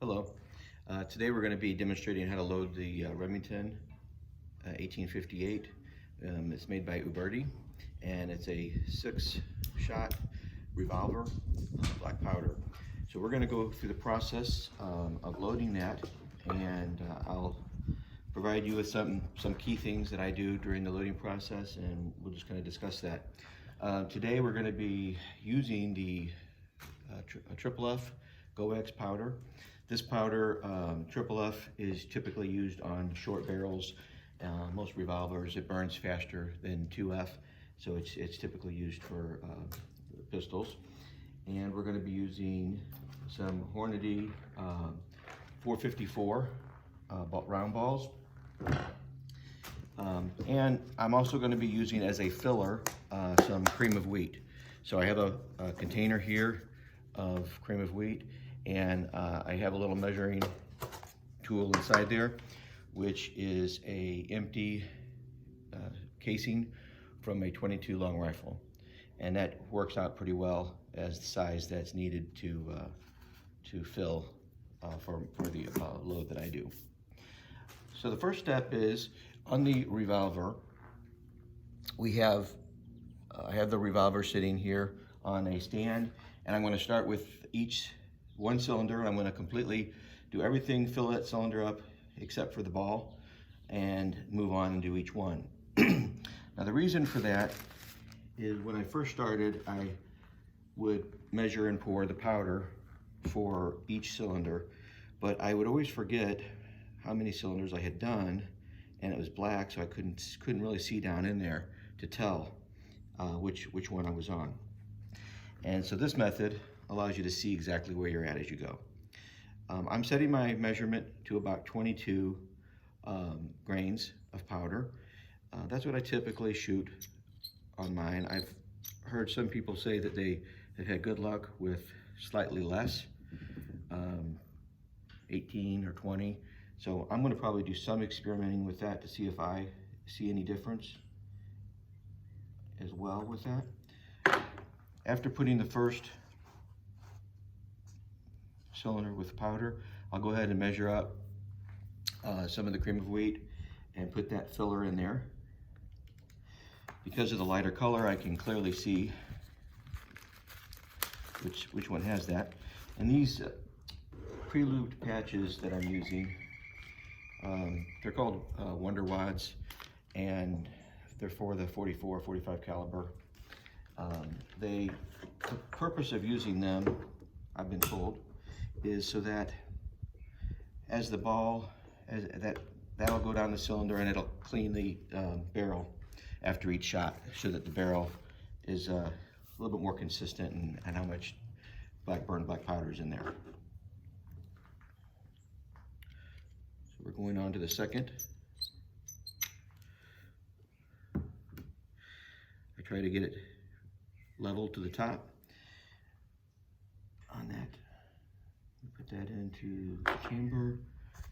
Hello. Today we're going to be demonstrating how to load the Remington 1858. It's made by Uberti, and it's a 6-shot revolver, black powder. So we're going to go through the process of loading that, and I'll provide you with some key things that I do during the loading process, and we'll just kind of discuss that. Today we're going to be using the Triple F GoX powder. This powder, Triple F, is typically used on short barrels. Most revolvers, it burns faster than 2F, so it's typically used for pistols. And we're going to be using some Hornady 454 round balls. And I'm also going to be using as a filler some cream of wheat. So I have a container here of cream of wheat, and I have a little measuring tool inside there, which is a empty casing from a .22 long rifle, and that works out pretty well as the size that's needed to fill for the load that I do. So the first step is on the revolver. I have the revolver sitting here on a stand, and I'm going to start with each one cylinder. I'm going to completely do everything, fill that cylinder up except for the ball, and move on and do each one. Now the reason for that is when I first started, I would measure and pour the powder for each cylinder, but I would always forget how many cylinders I had done, and it was black, so I couldn't really see down in there to tell which one I was on. And so this method allows you to see exactly where you're at as you go. I'm setting my measurement to about 22 grains of powder. That's what I typically shoot on mine. I've heard some people say that they have had good luck with slightly less, 18 or 20. So I'm going to probably do some experimenting with that to see if I see any difference as well with that. After putting the first cylinder with powder, I'll go ahead and measure up some of the cream of wheat and put that filler in there. Because of the lighter color, I can clearly see which one has that. And these pre-lubed patches that I'm using, they're called Wonder Wads, and they're for the 44, 45 caliber. The purpose of using them, I've been told, is so that as the ball, that'll go down the cylinder and it'll clean the barrel after each shot, so that the barrel is a little bit more consistent and how much black powder is in there. So we're going on to the second. I try to get it level to the top on that. We put that into the chamber.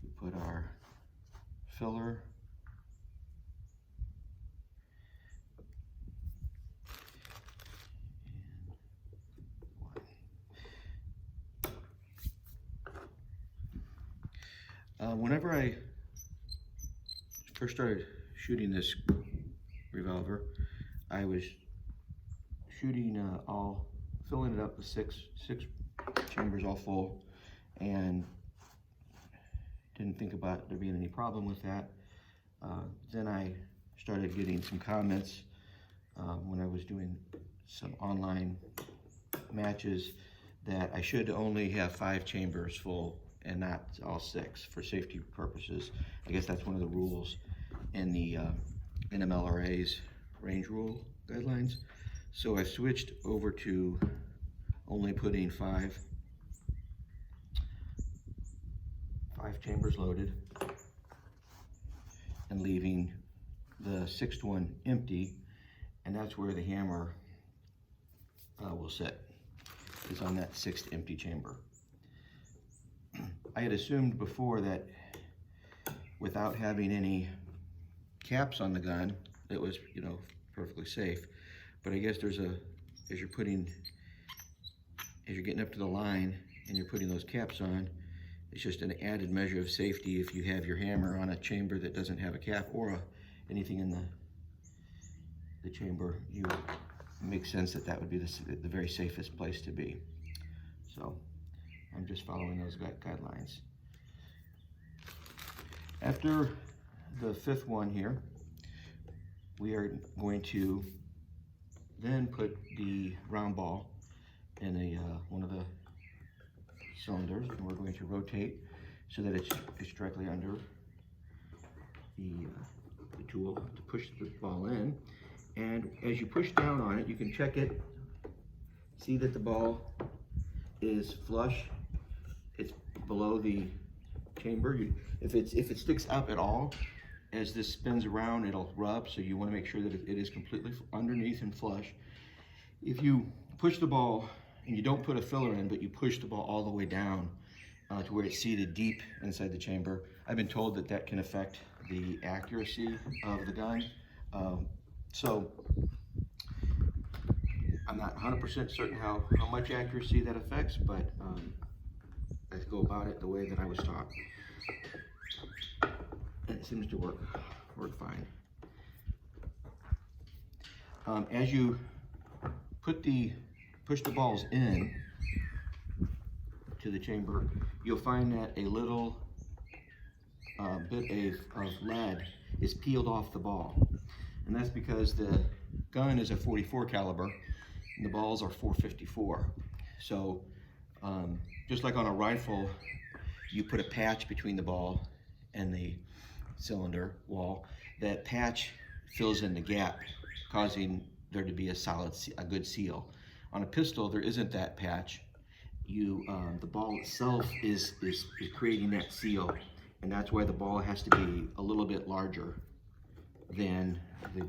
We put our filler. Whenever I first started shooting this revolver, I was shooting filling it up with six chambers all full, and didn't think about there being any problem with that. Then I started getting some comments when I was doing some online matches that I should only have 5 chambers full and not all 6 for safety purposes. I guess that's one of the rules in the NMLRA's range rule guidelines. So I switched over to only putting 5 chambers loaded and leaving the 6th one empty, and that's where the hammer will sit, is on that 6th empty chamber. I had assumed before that without having any caps on the gun, it was, perfectly safe. But I guess there's as you're getting up to the line and you're putting those caps on, it's just an added measure of safety if you have your hammer on a chamber that doesn't have a cap or anything in the chamber. It makes sense that that would be the very safest place to be. So I'm just following those guidelines. After the fifth one here, we are going to then put the round ball in one of the cylinders, and we're going to rotate so that it's directly under the tool to push the ball in. And as you push down on it, you can check it, see that the ball is flush, it's below the chamber. If it sticks up at all, as this spins around, it'll rub, so you want to make sure that it is completely underneath and flush. If you push the ball and you don't put a filler in, but you push the ball all the way down to where it's seated deep inside the chamber, I've been told that that can affect the accuracy of the gun. So I'm not 100% certain how much accuracy that affects, but I go about it the way that I was taught. And it seems to work fine. As you push the balls in to the chamber, you'll find that a little bit of lead is peeled off the ball. And that's because the gun is a .44 caliber and the balls are .454. So just like on a rifle, you put a patch between the ball and the cylinder wall. That patch fills in the gap, causing there to be a good seal. On a pistol, there isn't that patch. The ball itself is creating that seal, and that's why the ball has to be a little bit larger than the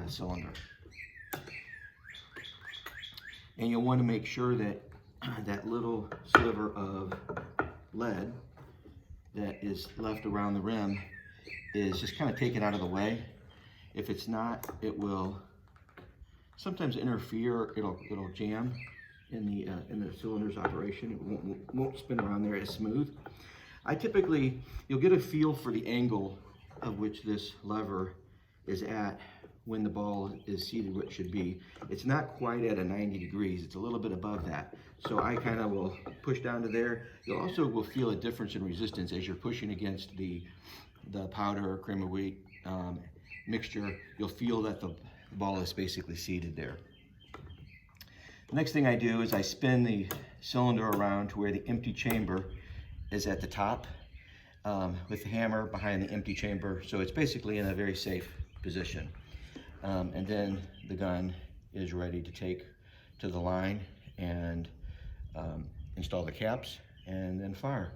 cylinder. And you'll want to make sure that that little sliver of lead that is left around the rim is just kind of taken out of the way. If it's not, it will sometimes interfere. It'll jam in the cylinder's operation. It won't spin around there as smooth. You'll get a feel for the angle of which this lever is at when the ball is seated where it should be. It's not quite at a 90 degrees. It's a little bit above that. So I kind of will push down to there. You also will feel a difference in resistance as you're pushing against the powder or cream of wheat mixture. You'll feel that the ball is basically seated there. The next thing I do is I spin the cylinder around to where the empty chamber is at the top with the hammer behind the empty chamber. So it's basically in a very safe position. And then the gun is ready to take to the line and install the caps and then fire.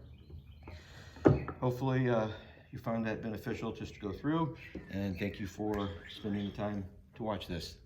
Hopefully you found that beneficial just to go through, and thank you for spending the time to watch this.